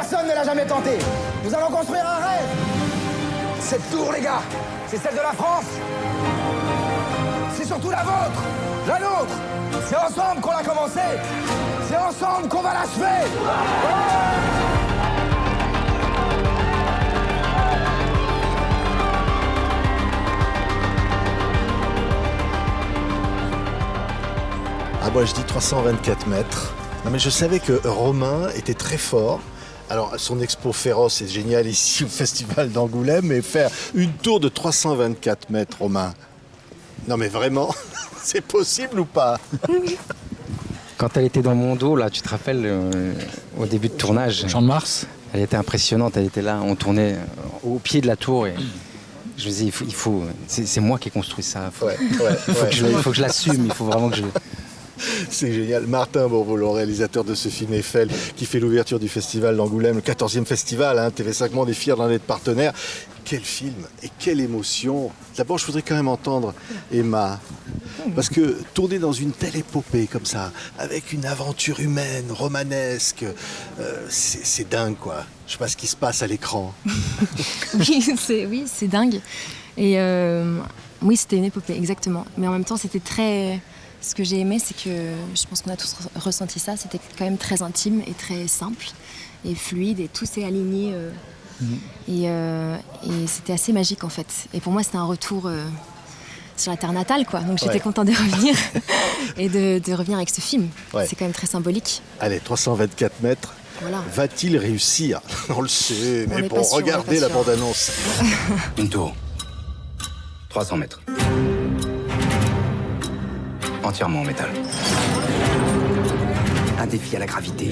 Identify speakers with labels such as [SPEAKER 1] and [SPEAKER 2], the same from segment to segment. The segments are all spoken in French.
[SPEAKER 1] Personne ne l'a jamais tenté. Nous allons construire un rêve. Cette tour, les gars, c'est celle de la France. C'est surtout la vôtre, la nôtre. C'est ensemble qu'on l'a commencé. C'est ensemble qu'on va l'achever.
[SPEAKER 2] Ah, moi je dis 324 mètres. Non mais je savais que Romain était très fort. Alors son expo féroce est génial ici au festival d'Angoulême, mais faire une tour de 324 mètres, Romain. Non mais vraiment, c'est possible ou pas?
[SPEAKER 3] Quand elle était dans mon dos, là, tu te rappelles, au début de tournage,
[SPEAKER 4] Champ de Mars.
[SPEAKER 3] elle était impressionnante, elle était là, on tournait au pied de la tour et je me disais, c'est moi qui ai construit ça, il faut que je l'assume, il faut vraiment que je...
[SPEAKER 2] C'est génial. Martin Bourboulon, réalisateur de ce film Eiffel, qui fait l'ouverture du festival d'Angoulême, le 14e festival, hein, TV5 Monde est fier d'en être partenaire. Quel film et quelle émotion. D'abord, je voudrais quand même entendre Emma, parce que tourner dans une telle épopée comme ça, avec une aventure humaine, romanesque, c'est dingue, quoi. Je sais pas ce qui se passe à l'écran.
[SPEAKER 5] Oui, c'est dingue. Et oui, c'était une épopée, exactement. Mais en même temps, c'était très... Ce que j'ai aimé, c'est que, je pense qu'on a tous ressenti ça, c'était quand même très intime et très simple et fluide et tout s'est aligné. Et c'était assez magique en fait. Et pour moi, c'était un retour sur la terre natale, quoi. Donc j'étais contente de revenir et de revenir avec ce film. Ouais. C'est quand même très symbolique.
[SPEAKER 2] Allez, 324 mètres.
[SPEAKER 5] Voilà.
[SPEAKER 2] Va-t-il réussir? On le sait, mais bon, regardez la bande-annonce.
[SPEAKER 6] Une tour. 300 mètres. Entièrement en métal. Un défi à la gravité.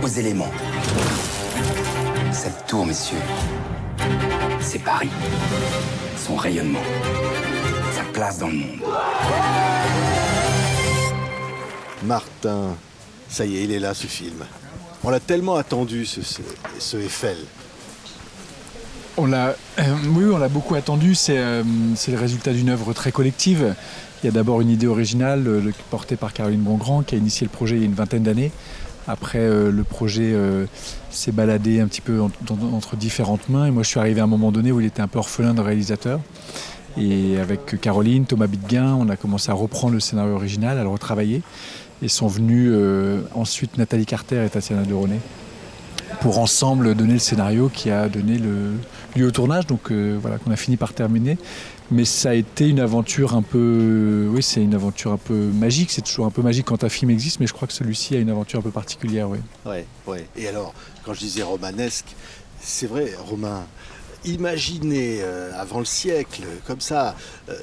[SPEAKER 6] Aux éléments. Cette tour, messieurs, c'est Paris. Son rayonnement. Sa place dans le monde.
[SPEAKER 2] Martin, ça y est, il est là, ce film. On l'a tellement attendu, ce Eiffel.
[SPEAKER 4] On l'a beaucoup attendu. C'est le résultat d'une œuvre très collective. Il y a d'abord une idée originale portée par Caroline Bongrand qui a initié le projet il y a une vingtaine d'années. Après, le projet s'est baladé un petit peu entre différentes mains. Et moi, je suis arrivé à un moment donné où il était un peu orphelin de réalisateur. Et avec Caroline, Thomas Bidguin, on a commencé à reprendre le scénario original, à le retravailler. Et sont venus ensuite Nathalie Carter et Tatiana Deronet pour ensemble donner le scénario qui a donné le lieu au tournage, donc voilà, qu'on a fini par terminer. Mais ça a été une aventure un peu... Oui, c'est une aventure un peu magique. C'est toujours un peu magique quand un film existe, mais je crois que celui-ci a une aventure un peu particulière, oui.
[SPEAKER 2] Ouais. Et alors, quand je disais romanesque, c'est vrai, Romain, imaginez avant le siècle, comme ça,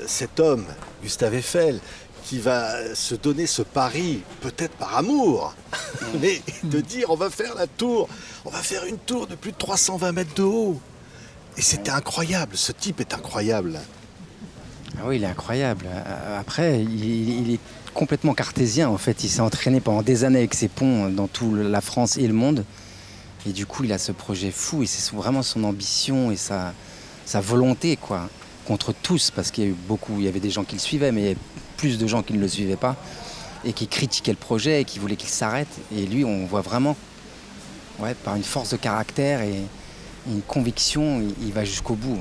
[SPEAKER 2] cet homme, Gustave Eiffel, qui va se donner ce pari, peut-être par amour, mais de dire on va faire la tour, on va faire une tour de plus de 320 mètres de haut. Et c'était incroyable, ce type est incroyable.
[SPEAKER 3] Ah oui, il est incroyable. Après, il est complètement cartésien en fait. Il s'est entraîné pendant des années avec ses ponts dans toute la France et le monde. Et du coup, il a ce projet fou et c'est vraiment son ambition et sa volonté, quoi, contre tous, parce qu'il y avait des gens qui le suivaient, mais il y avait plus de gens qui ne le suivaient pas et qui critiquaient le projet et qui voulaient qu'il s'arrête. Et lui, on voit vraiment, par une force de caractère et une conviction, il va jusqu'au bout.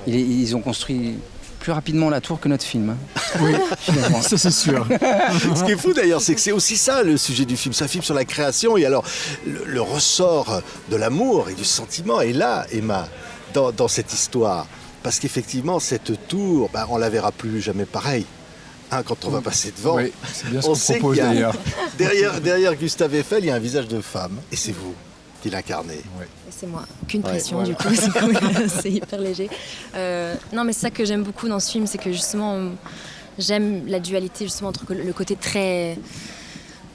[SPEAKER 3] Ils ont construit plus rapidement la tour que notre film.
[SPEAKER 4] Oui, finalement, ça c'est sûr.
[SPEAKER 2] Ce qui est fou d'ailleurs, c'est que c'est aussi ça le sujet du film. C'est un film sur la création et alors le ressort de l'amour et du sentiment est là, Emma, dans cette histoire. Parce qu'effectivement, cette tour, on la verra plus jamais pareil. Quand on va passer devant,
[SPEAKER 4] oui, c'est bien ce
[SPEAKER 2] on
[SPEAKER 4] qu'on
[SPEAKER 2] sait
[SPEAKER 4] propose d'ailleurs.
[SPEAKER 2] Derrière Gustave Eiffel, il y a un visage de femme et c'est vous qui l'incarnez.
[SPEAKER 4] Ouais.
[SPEAKER 5] C'est moi, qu'une pression du coup, c'est cool. C'est hyper léger. Non mais c'est ça que j'aime beaucoup dans ce film, c'est que justement j'aime la dualité justement entre le côté très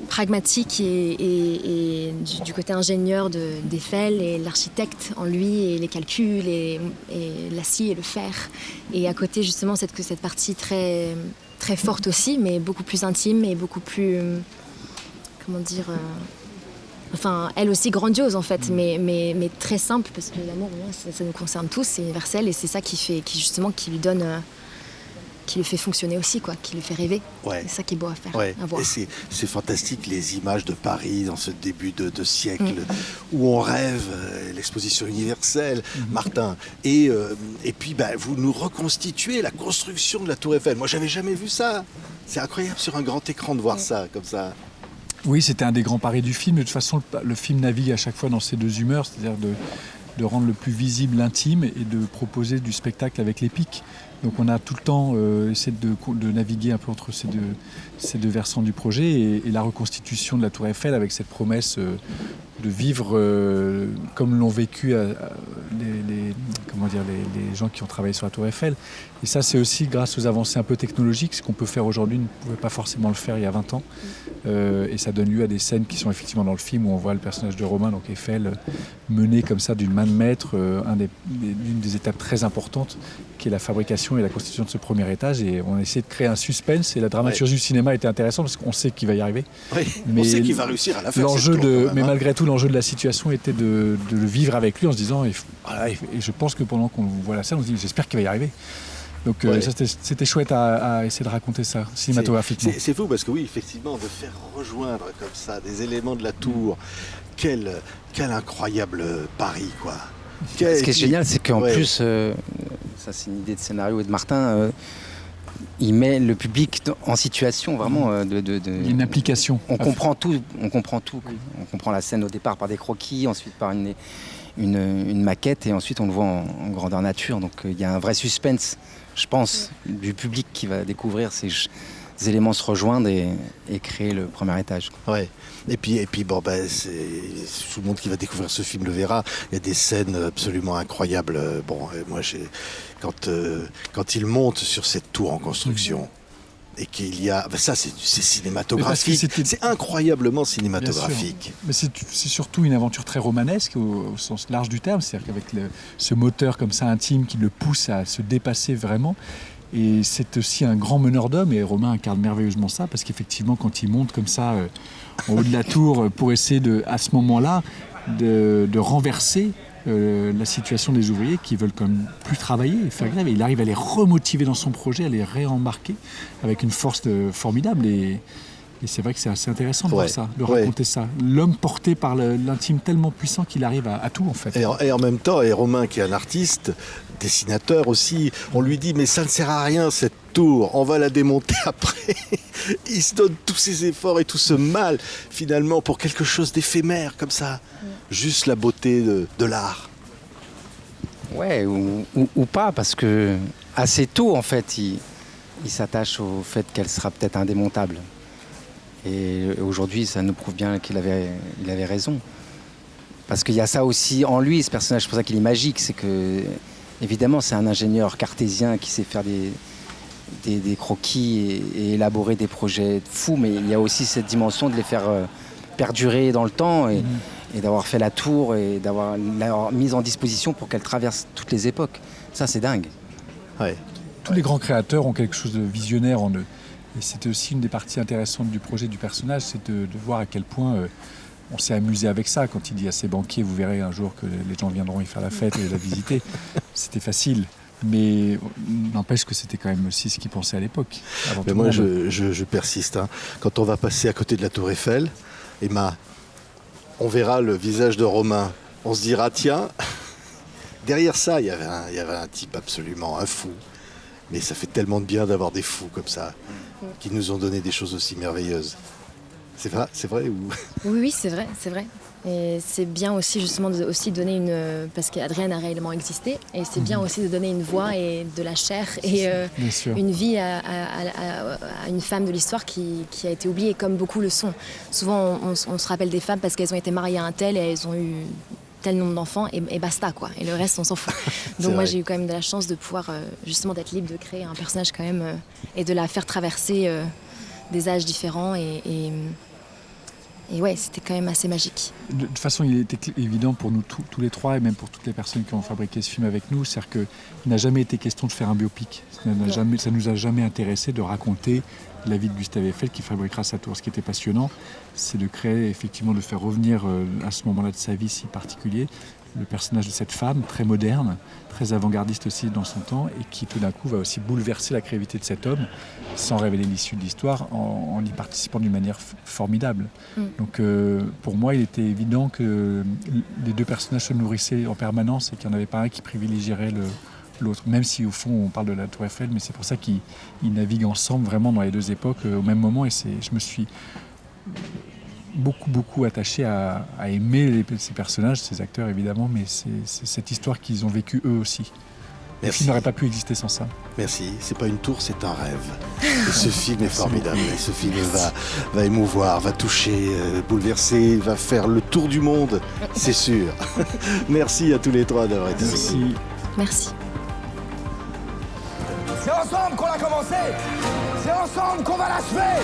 [SPEAKER 5] pragmatique et du côté ingénieur d'Eiffel et l'architecte en lui et les calculs et l'acier et le fer. Et à côté justement cette partie très, très forte aussi, mais beaucoup plus intime et beaucoup plus, comment dire... Enfin, elle aussi grandiose en fait, mais très simple, parce que l'amour, ça nous concerne tous, c'est universel, et c'est ça qui lui donne qui lui fait fonctionner aussi, quoi, qui lui fait rêver.
[SPEAKER 2] Ouais.
[SPEAKER 5] C'est ça qui est beau à faire,
[SPEAKER 2] Ouais.
[SPEAKER 5] à voir.
[SPEAKER 2] Et c'est fantastique les images de Paris dans ce début de siècle où on rêve, l'exposition universelle, Martin. Et puis vous nous reconstituez la construction de la Tour Eiffel. Moi j'avais jamais vu ça. C'est incroyable sur un grand écran de voir ça comme ça.
[SPEAKER 4] Oui, c'était un des grands paris du film. De toute façon, le film navigue à chaque fois dans ces deux humeurs, c'est-à-dire de rendre le plus visible l'intime et de proposer du spectacle avec l'épique. Donc on a tout le temps essayé de naviguer un peu entre ces deux versants du projet et la reconstitution de la Tour Eiffel avec cette promesse de vivre comme l'ont vécu les gens qui ont travaillé sur la Tour Eiffel. Et ça, c'est aussi grâce aux avancées un peu technologiques. Ce qu'on peut faire aujourd'hui, on ne pouvait pas forcément le faire il y a 20 ans. Et ça donne lieu à des scènes qui sont effectivement dans le film où on voit le personnage de Romain, donc Eiffel, mené comme ça d'une main de maître, une des étapes très importantes qui est la fabrication et la constitution de ce premier étage. Et on a essayé de créer un suspense et la dramaturgie du cinéma était intéressante parce qu'on sait qu'il va y arriver.
[SPEAKER 2] Oui,
[SPEAKER 4] mais
[SPEAKER 2] on sait qu'il va réussir à la faire.
[SPEAKER 4] Mais malgré tout, l'enjeu de la situation était de le vivre avec lui en se disant, et je pense que pendant qu'on voit la scène, on se dit j'espère qu'il va y arriver. Donc ça, c'était chouette à essayer de raconter ça cinématographiquement.
[SPEAKER 2] C'est fou parce que oui, effectivement, de faire rejoindre comme ça des éléments de la tour, quel incroyable pari, quoi.
[SPEAKER 3] Ce qui est génial, c'est qu'en plus, ça c'est une idée de scénario et de Martin, il met le public en situation vraiment
[SPEAKER 4] une application.
[SPEAKER 3] On comprend tout. On comprend la scène au départ par des croquis, ensuite par une maquette et ensuite on le voit en grandeur nature. Donc il y a un vrai suspense, je pense, du public qui va découvrir ces éléments se rejoindre et créer le premier étage.
[SPEAKER 2] Ouais. Et puis tout le monde qui va découvrir ce film le verra. Il y a des scènes absolument incroyables. Moi, quand il monte sur cette tour en construction et qu'il y a, ça c'est cinématographique. C'est incroyablement cinématographique.
[SPEAKER 4] Mais c'est surtout une aventure très romanesque au sens large du terme, c'est-à-dire qu'avec ce moteur comme ça intime qui le pousse à se dépasser vraiment. Et c'est aussi un grand meneur d'hommes, et Romain incarne merveilleusement ça, parce qu'effectivement, quand il monte comme ça en haut de la tour pour essayer à ce moment-là de renverser la situation des ouvriers qui veulent quand même plus travailler et faire grève, et il arrive à les remotiver dans son projet, à les réembarquer avec une force formidable. Et c'est vrai que c'est assez intéressant de voir ça, de raconter ça. L'homme porté par l'intime tellement puissant qu'il arrive à tout, en fait.
[SPEAKER 2] Et en même temps, et Romain, qui est un artiste, dessinateur aussi, on lui dit « Mais ça ne sert à rien, cette tour, on va la démonter après. » Il se donne tous ses efforts et tout ce mal, finalement, pour quelque chose d'éphémère, comme ça. Juste la beauté de l'art.
[SPEAKER 3] Ouais, ou pas, parce que assez tôt, en fait, il s'attache au fait qu'elle sera peut-être indémontable. Et aujourd'hui, ça nous prouve bien qu'il avait raison. Parce qu'il y a ça aussi en lui, ce personnage, c'est pour ça qu'il est magique. C'est que, évidemment, c'est un ingénieur cartésien qui sait faire des croquis et élaborer des projets fous. Mais il y a aussi cette dimension de les faire perdurer dans le temps et d'avoir fait la tour et d'avoir la mise en disposition pour qu'elle traverse toutes les époques. Ça, c'est dingue.
[SPEAKER 2] Ouais.
[SPEAKER 4] Tous les grands créateurs ont quelque chose de visionnaire en eux. Et c'était aussi une des parties intéressantes du projet du personnage, c'est de voir à quel point on s'est amusé avec ça. Quand il dit à ses banquiers, vous verrez un jour que les gens viendront y faire la fête et la visiter. C'était facile. Mais n'empêche que c'était quand même aussi ce qu'il pensait à l'époque.
[SPEAKER 2] Mais moi, je persiste. Quand on va passer à côté de la Tour Eiffel, Emma, on verra le visage de Romain. On se dira, tiens, derrière ça, il y avait un type absolument un fou. Mais ça fait tellement de bien d'avoir des fous comme ça, qui nous ont donné des choses aussi merveilleuses. C'est vrai ou...
[SPEAKER 5] Oui, c'est vrai. Et c'est bien aussi justement de donner parce qu'Adrienne a réellement existé, et c'est bien aussi de donner une voix et de la chair et une vie à une femme de l'histoire qui a été oubliée, comme beaucoup le sont. Souvent, on se rappelle des femmes parce qu'elles ont été mariées à un tel et elles ont eu tel nombre d'enfants et basta, quoi. Et le reste, on s'en fout. Donc moi, j'ai eu quand même de la chance de pouvoir justement d'être libre de créer un personnage quand même et de la faire traverser des âges différents et ouais, c'était quand même assez magique.
[SPEAKER 4] De toute façon, il était évident pour nous tous les trois, et même pour toutes les personnes qui ont fabriqué ce film avec nous, c'est-à-dire qu'il n'a jamais été question de faire un biopic. Ça nous a jamais intéressé de raconter la vie de Gustave Eiffel qui fabriquera sa tour. Ce qui était passionnant, c'est de créer, effectivement, de faire revenir à ce moment-là de sa vie si particulier, le personnage de cette femme très moderne, très avant-gardiste aussi dans son temps, et qui tout d'un coup va aussi bouleverser la créativité de cet homme, sans révéler l'issue de l'histoire, en y participant d'une manière formidable. Donc pour moi, il était évident que les deux personnages se nourrissaient en permanence et qu'il n'y en avait pas un qui privilégierait l'autre. Même si au fond on parle de la Tour Eiffel, mais c'est pour ça qu'ils naviguent ensemble vraiment dans les deux époques au même moment. Et je me suis beaucoup attaché à aimer ces personnages, ces acteurs évidemment, mais c'est cette histoire qu'ils ont vécue eux aussi. Le film n'aurait pas pu exister sans ça.
[SPEAKER 2] Merci. C'est pas une tour, c'est un rêve. Et ce film est formidable. Et ce film va émouvoir, va toucher, bouleverser, va faire le tour du monde, c'est sûr. Merci à tous les trois d'avoir été ici.
[SPEAKER 5] Merci.
[SPEAKER 1] C'est ensemble qu'on l'a commencé. C'est ensemble qu'on va l'achever.